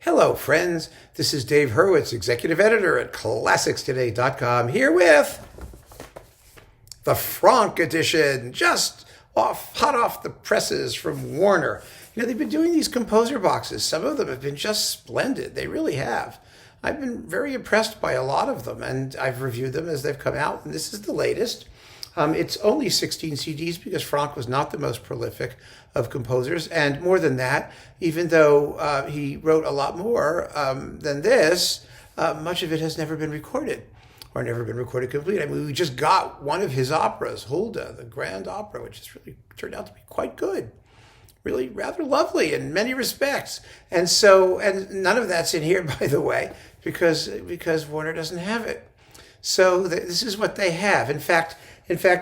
Hello, friends. This is Dave Hurwitz, executive editor at ClassicsToday.com, here with the Franck edition, just hot off the presses from Warner. They've been doing these composer boxes. Some of them have been just splendid. They really have. I've been very impressed by a lot of them, and I've reviewed them as they've come out, and this is the latest. It's only 16 CDs because Franck was not the most prolific of composers. And more than that, even though he wrote a lot more than this, much of it has never been recorded or never been recorded complete. I mean, we just got one of his operas, Hulda, the Grand Opera, which has really turned out to be quite good. Really rather lovely in many respects. And none of that's in here, by the way, because Warner doesn't have it. So this is what they have. In fact,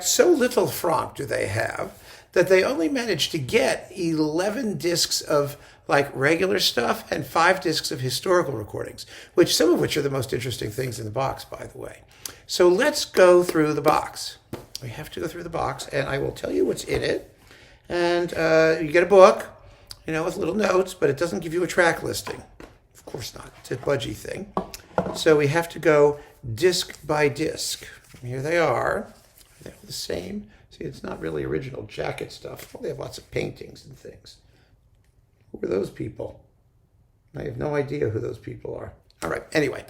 so little Franck do they have that they only managed to get 11 discs of like regular stuff and 5 discs of historical recordings, some of which are the most interesting things in the box, by the way. So let's go through the box. We have to go through the box, and I will tell you what's in it. And you get a book, with little notes, but it doesn't give you a track listing. Of course not. It's a budgie thing. So we have to go disc by disc. Here they are. They're the same. See, it's not really original jacket stuff. Well, they have lots of paintings and things. Who are those people? I have no idea who those people are. All right. Anyway,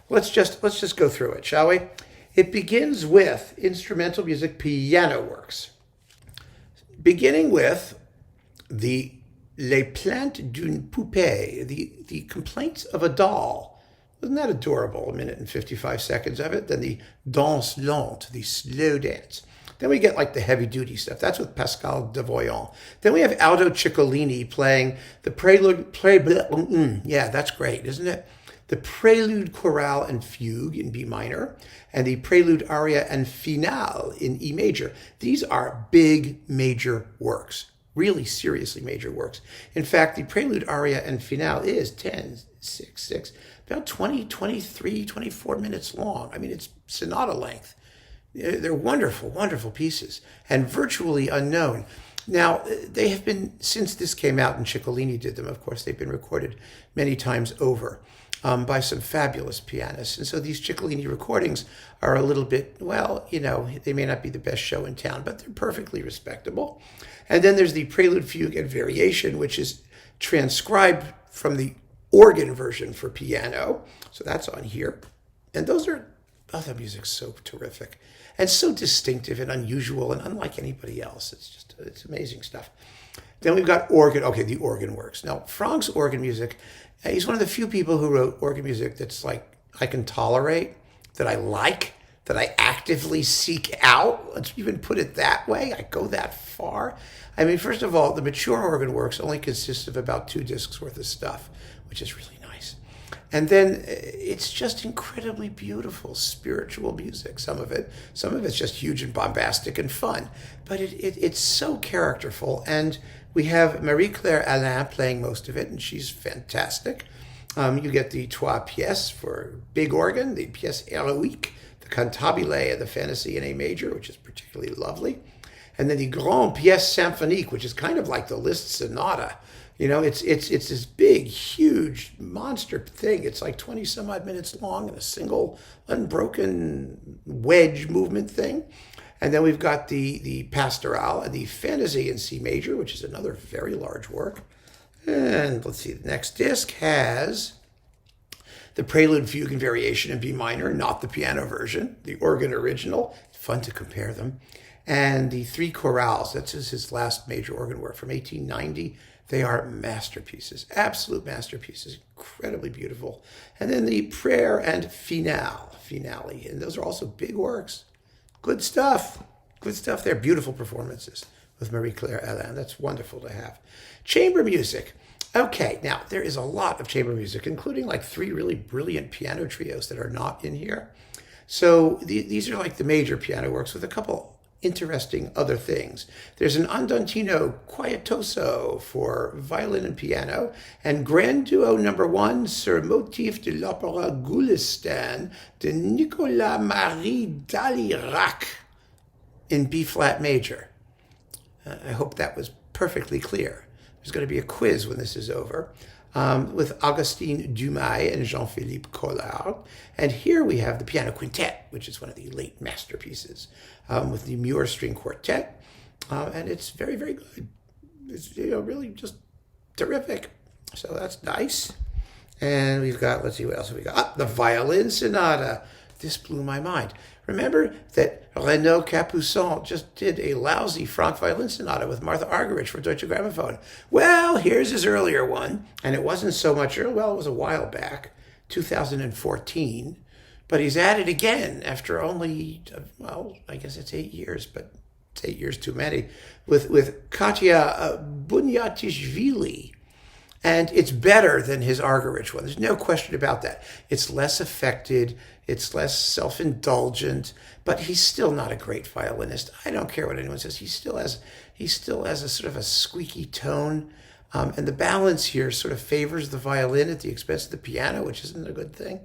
let's just go through it, shall we? It begins with instrumental music piano works, beginning with the Les Plaintes d'une Poupée, the complaints of a doll. Wasn't that adorable? 1 minute and 55 seconds of it. Then the danse lente, the slow dance. Then we get like the heavy-duty stuff. That's with Pascal Devoyant. Then we have Aldo Ciccolini playing the prelude. Yeah, that's great, isn't it? The prelude, chorale, and fugue in B minor, and the prelude, aria, and finale in E major. These are big major works, really seriously major works. In fact, the prelude, aria, and finale is 10, 6, 6, about 20, 23, 24 minutes long. I mean, it's sonata length. They're wonderful, wonderful pieces and virtually unknown. Now, they have been, since this came out and Ciccolini did them, of course, they've been recorded many times over by some fabulous pianists. And so these Ciccolini recordings are a little bit, they may not be the best show in town, but they're perfectly respectable. And then there's the prelude, fugue, and variation, which is transcribed from the organ version for piano. So that's on here. And the music's so terrific and so distinctive and unusual and unlike anybody else. It's amazing stuff. Then we've got organ. Okay, the organ works. Now, Franck's organ music, he's one of the few people who wrote organ music that's like, I can tolerate, that I like, that I actively seek out. Let's even put it that way. I go that far. I mean, first of all, the mature organ works only consist of about 2 discs worth of stuff, which is really nice. And then it's just incredibly beautiful, spiritual music. Some of it's just huge and bombastic and fun. But it's so characterful. And we have Marie-Claire Alain playing most of it, and she's fantastic. You get the trois pièces for big organ, the pièce héroïque, the cantabile, and the fantasy in A major, which is particularly lovely. And then the grand pièce symphonique, which is kind of like the Liszt sonata. It's this big, huge monster thing. It's like 20 some odd minutes long and a single unbroken wedge movement thing. And then we've got the pastoral and the fantasy in C major, which is another very large work. And let's see, the next disc has the prelude, fugue, and variation in B minor, not the piano version, the organ original. It's fun to compare them. And the 3 chorales, that's his last major organ work from 1890. They are masterpieces, absolute masterpieces, incredibly beautiful. And then the prayer and finale. And those are also big works. Good stuff. They're beautiful performances with Marie-Claire Alain. That's wonderful to have. Chamber music. Okay, now there is a lot of chamber music, including like 3 really brilliant piano trios that are not in here. So these are like the major piano works with a couple interesting other things. There's an Andantino Quietoso for violin and piano, and Grand Duo number 1 sur motif de l'opéra Gulistan de Nicolas Marie Dalirac in B flat major. I hope that was perfectly clear. There's going to be a quiz when this is over. with Augustin Dumay and Jean-Philippe Collard. And here we have the piano quintet, which is one of the late masterpieces, with the Muir String Quartet. And it's very, very good. It's really just terrific. So that's nice. And we've got, let's see, what else have we got? The Violin Sonata. This blew my mind. Remember that Renaud Capuçon just did a lousy Franck Violin Sonata with Martha Argerich for Deutsche Grammophon. Well, here's his earlier one, and it wasn't so much earlier. Well, it was a while back, 2014, but he's at it again after only, well, I guess it's 8 years, but it's 8 years too many, with Katya Bunyatishvili. And it's better than his Argerich one. There's no question about that. It's less affected. It's less self-indulgent. But he's still not a great violinist. I don't care what anyone says. He still has a sort of a squeaky tone. And the balance here sort of favors the violin at the expense of the piano, which isn't a good thing.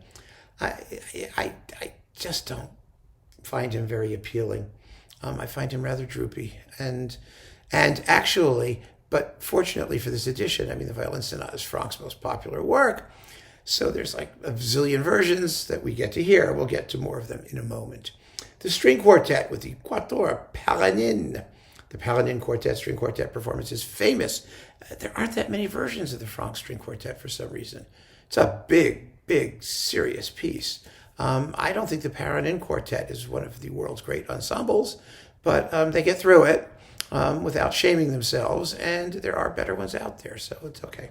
I just don't find him very appealing. I find him rather droopy. And actually, but fortunately for this edition, I mean, the Violin Sonata is Franck's most popular work. So there's like a zillion versions that we get to hear. We'll get to more of them in a moment. The string quartet with the Quatuor Paranin. The Paranin Quartet string quartet performance is famous. There aren't that many versions of the Franck string quartet for some reason. It's a big, big, serious piece. I don't think the Paranin Quartet is one of the world's great ensembles, but they get through it. Without shaming themselves, and there are better ones out there, so it's okay.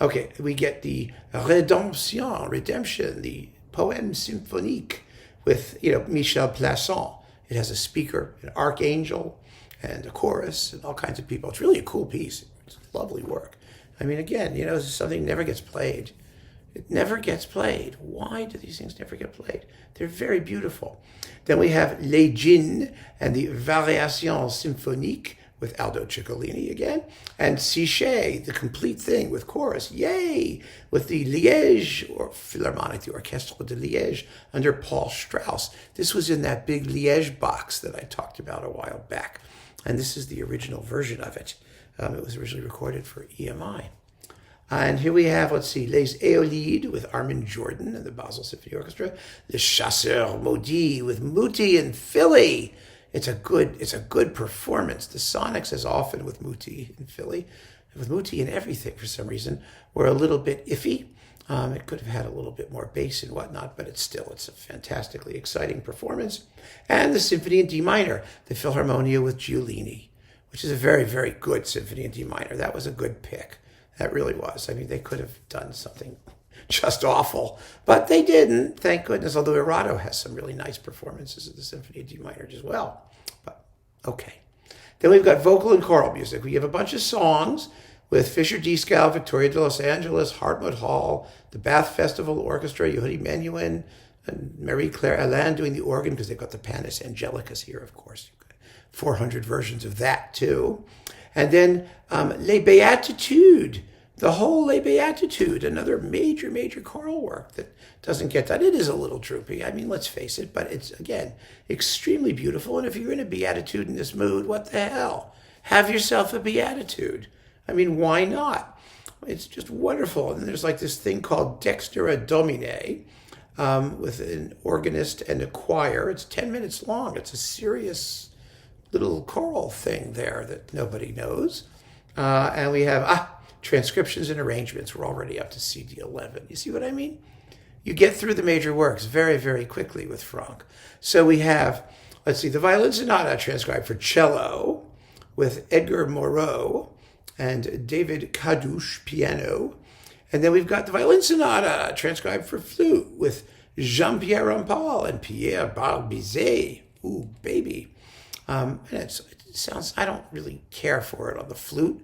Okay, we get the Redemption, the Poème symphonique with, Michel Plasson. It has a speaker, an archangel, and a chorus, and all kinds of people. It's really a cool piece. It's lovely work. I mean, again, this is something that never gets played. It never gets played. Why do these things never get played? They're very beautiful. Then we have Les Djinns and the Variations Symphoniques with Aldo Ciccolini again, and Sichet, the complete thing with chorus, yay, with the Liège or Philharmonic, the Orchestral de Liège under Paul Strauss. This was in that big Liège box that I talked about a while back, and this is the original version of it. It was originally recorded for EMI. And here we have, let's see, Les Éolides with Armin Jordan and the Basel Symphony Orchestra. Les Chasseurs Maudits with Muti and Philly. It's a good performance. The sonics, as often with Muti and Philly, with Muti and everything for some reason, were a little bit iffy. It could have had a little bit more bass and whatnot, but it's a fantastically exciting performance. And the Symphony in D minor, the Philharmonia with Giulini, which is a very, very good Symphony in D minor. That was a good pick. That really was. I mean, they could have done something just awful, but they didn't, thank goodness, although Erato has some really nice performances of the Symphony in D minor as well. But, okay. Then we've got vocal and choral music. We have a bunch of songs with Fischer Dieskau, Victoria de Los Angeles, Hartmut Hall, the Bath Festival Orchestra, Yehudi Menuhin, and Marie-Claire Alain doing the organ, because they've got the Panis Angelicus here, of course. 400 versions of that, too. And then Les Béatitudes, the whole Les Béatitudes, another major, major choral work that doesn't get done. It is a little droopy, I mean, let's face it, but it's, again, extremely beautiful. And if you're in a beatitude in this mood, what the hell? Have yourself a beatitude. I mean, why not? It's just wonderful. And there's like this thing called Dextera Domine with an organist and a choir. It's 10 minutes long. It's a serious little choral thing there that nobody knows. And we have transcriptions and arrangements. We're already up to CD 11. You see what I mean? You get through the major works very, very quickly with Franck. So we have, let's see, the Violin Sonata transcribed for cello with Edgar Moreau and David Kadouche piano. And then we've got the Violin Sonata transcribed for flute with Jean-Pierre Rampal and Pierre Barbizet. Ooh, baby. And it sounds, I don't really care for it on the flute.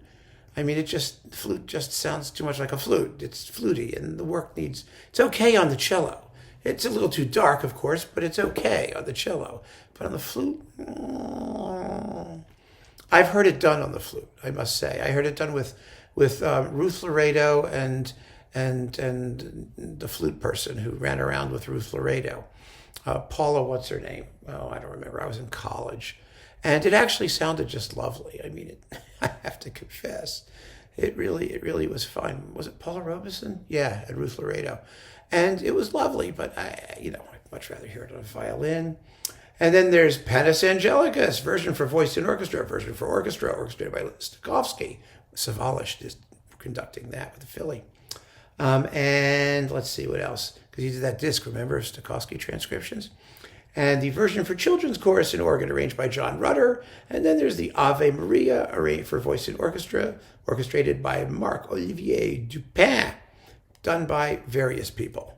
I mean, the flute just sounds too much like a flute. It's fluty, and the work it's okay on the cello. It's a little too dark, of course, but it's okay on the cello. But on the flute, I've heard it done on the flute, I must say. I heard it done with Ruth Laredo and the flute person who ran around with Ruth Laredo. Paula, what's her name? Oh, I don't remember. I was in college. And it actually sounded just lovely. I mean, I have to confess. It really was fun. Was it Paula Robeson? Yeah, and Ruth Laredo. And it was lovely, but I'd much rather hear it on a violin. And then there's Panis Angelicus, version for voice and orchestra, version for orchestra, orchestrated by Stokowski. Savalish is conducting that with the Philly. And let's see what else, because he did that disc, remember, Stokowski transcriptions. And the version for children's chorus and organ, arranged by John Rutter. And then there's the Ave Maria, arranged for voice and orchestra, orchestrated by Marc-Olivier Dupin, done by various people.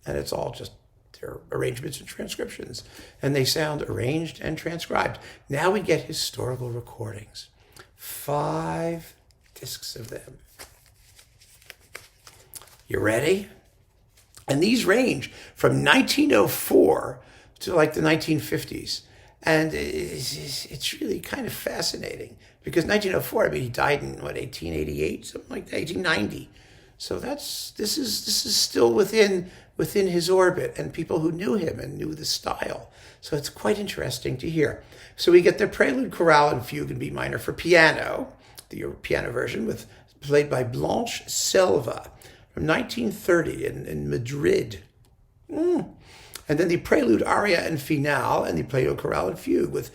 And it's all just their arrangements and transcriptions. And they sound arranged and transcribed. Now we get historical recordings. 5 discs of them. You ready? And these range from 1904 to like the 1950s. And it's really kind of fascinating because 1904, I mean, he died in 1888, something like that, 1890. So this is still within his orbit and people who knew him and knew the style. So it's quite interesting to hear. So we get the Prelude, Chorale, and Fugue in B minor for piano, the piano version played by Blanche Selva from 1930 in Madrid. And then the Prelude, Aria, and Finale, and the Prelude, Chorale, and Fugue with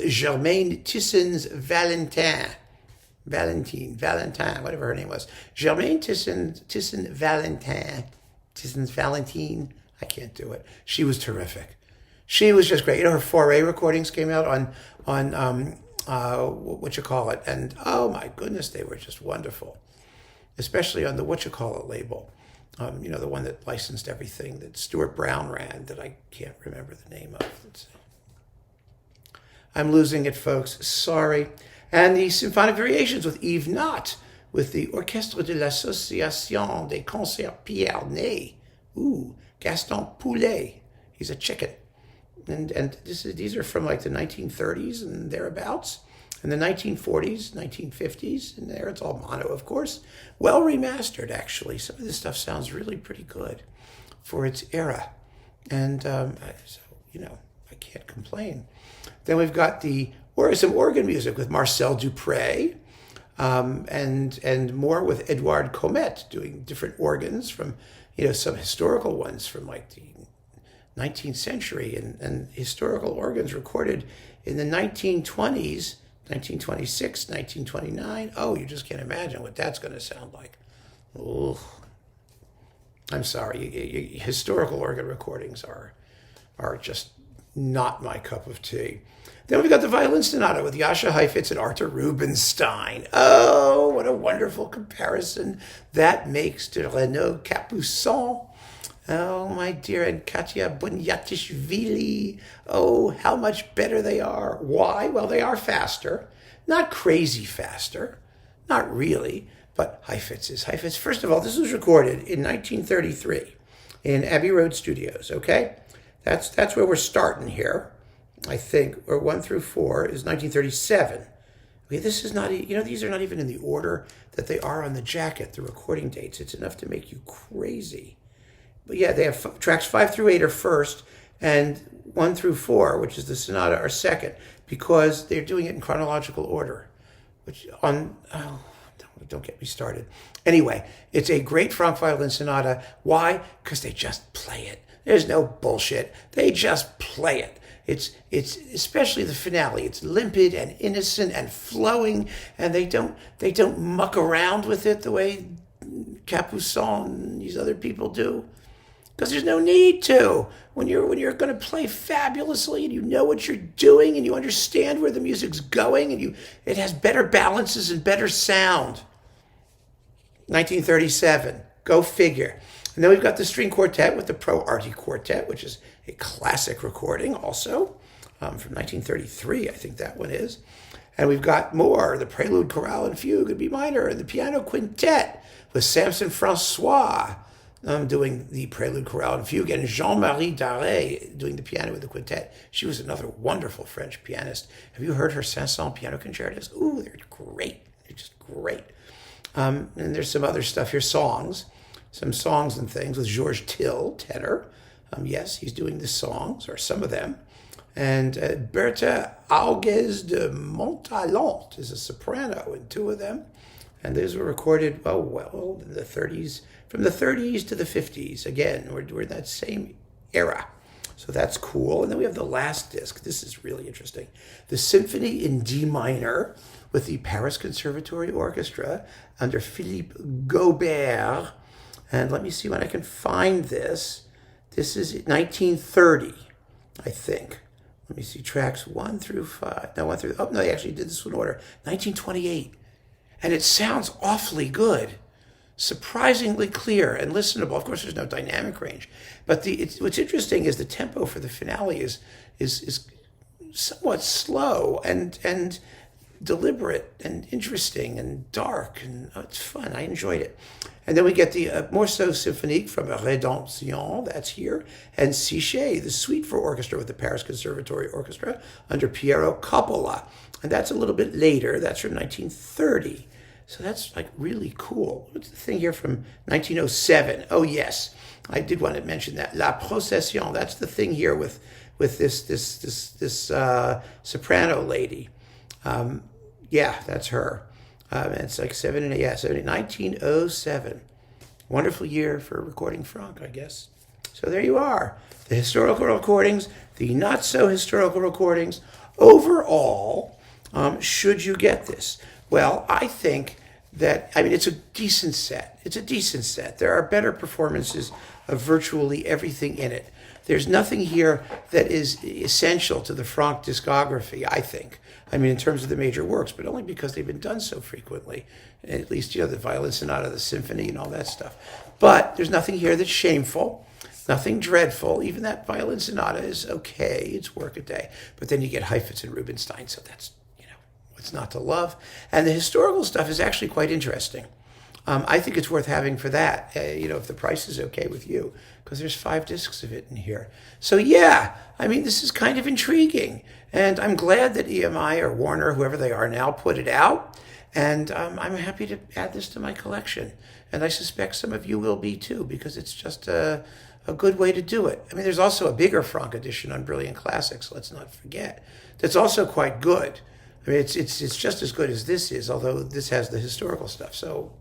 Germaine Tisson's Valentine, whatever her name was. Germaine Tisson Tisson's Valentine. I can't do it. She was terrific. She was just great. Her Foray recordings came out on and oh my goodness, they were just wonderful. Especially on the label. The one that licensed everything that Stuart Brown ran that I can't remember the name of. Let's see. I'm losing it, folks. Sorry. And the Symphonic Variations with Yves Nott, with the Orchestre de l'Association des Concerts Pierre Ney. Gaston Poulet. He's a chicken. And these are from like the 1930s and thereabouts. In the 1940s, 1950s, and there it's all mono, of course. Well remastered, actually. Some of this stuff sounds really pretty good for its era. And I can't complain. Then we've got some organ music with Marcel Dupré, and more with Edouard Comet doing different organs from, some historical ones from like the 19th century and historical organs recorded in the 1920s, 1926, 1929. Oh, you just can't imagine what that's going to sound like. Ugh. I'm sorry. Historical organ recordings are just not my cup of tea. Then we've got the Violin Sonata with Jascha Heifetz and Arthur Rubinstein. Oh, what a wonderful comparison that makes to Renaud Capuçon. Oh, my dear, and Katya Bunyatishvili. Oh, how much better they are. Why? Well, they are faster. Not crazy faster. Not really. But Heifetz is Heifetz. First of all, this was recorded in 1933 in Abbey Road Studios, okay? That's where we're starting here, I think. Or 1 through 4 is 1937. Okay, this is not, these are not even in the order that they are on the jacket, the recording dates. It's enough to make you crazy. But yeah, they have tracks 5 through 8 are first, and 1 through 4, which is the sonata, are second, because they're doing it in chronological order. Don't get me started. Anyway, it's a great Franck violin sonata. Why? Because they just play it. There's no bullshit. They just play it. It's especially the finale. It's limpid and innocent and flowing, and they don't muck around with it the way Capuçon and these other people do. Because there's no need to. When you're going to play fabulously and you know what you're doing and you understand where the music's going and it has better balances and better sound. 1937. Go figure. And then we've got the string quartet with the Pro Arti Quartet, which is a classic recording also from 1933, I think that one is. And we've got more, the Prelude, Chorale, and Fugue in B minor, and the Piano Quintet with Samson Francois doing the Prelude, Chorale, and Fugue, and Jean-Marie Daré doing the piano with the quintet. She was another wonderful French pianist. Have you heard her Saint-Saëns piano concertos? Ooh, they're great. They're just great. And there's some other stuff here, some songs and things with Georges Till, tenor. Yes, he's doing the songs, or some of them. And Berthe Augues de Montalent is a soprano in 2 of them. And those were recorded, in the 30s, from the 30s to the 50s. Again, we're in that same era. So that's cool. And then we have the last disc. This is really interesting. The Symphony in D minor with the Paris Conservatory Orchestra under Philippe Gaubert. And let me see when I can find this. This is 1930, I think. Let me see, tracks 1 through 5. No, 1 through, they actually did this in order. 1928. And it sounds awfully good. Surprisingly clear and listenable. Of course, there's no dynamic range. But what's interesting is the tempo for the finale is somewhat slow and deliberate and interesting and dark. And it's fun. I enjoyed it. And then we get the Morceau Symphonique from Redemption, that's here, and Siché, the suite for orchestra with the Paris Conservatory Orchestra under Piero Coppola. And that's a little bit later. That's from 1930. So that's like really cool. What's the thing here from 1907? Oh, yes. I did want to mention that. La Procession. That's the thing here with this soprano lady. Yeah, that's her. It's like 1907. Wonderful year for recording Franck, I guess. So there you are. The historical recordings, the not so historical recordings. Overall, should you get this? Well, I think that, it's a decent set. It's a decent set. There are better performances of virtually everything in it. There's nothing here that is essential to the Franck discography, I think. In terms of the major works, but only because they've been done so frequently. At least, the Violin Sonata, the Symphony, and all that stuff. But there's nothing here that's shameful, nothing dreadful. Even that Violin Sonata is okay. It's work-a-day. But then you get Heifetz and Rubinstein, so that's, what's not to love. And the historical stuff is actually quite interesting. I think it's worth having for that, if the price is okay with you, because there's 5 discs of it in here. So yeah, this is kind of intriguing. And I'm glad that EMI or Warner, whoever they are now, put it out. And I'm happy to add this to my collection. And I suspect some of you will be too, because it's just a good way to do it. There's also a bigger Franck edition on Brilliant Classics, let's not forget. That's also quite good. It's just as good as this is, although this has the historical stuff. So,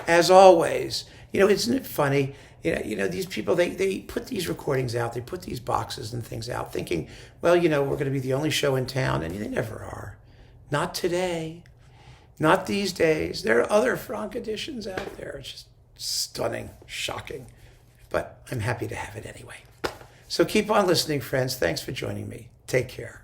as always, isn't it funny? These people, they put these recordings out, they put these boxes and things out thinking, well, we're going to be the only show in town, and they never are. Not today. Not these days. There are other Franck editions out there. It's just stunning, shocking. But I'm happy to have it anyway. So keep on listening, friends. Thanks for joining me. Take care.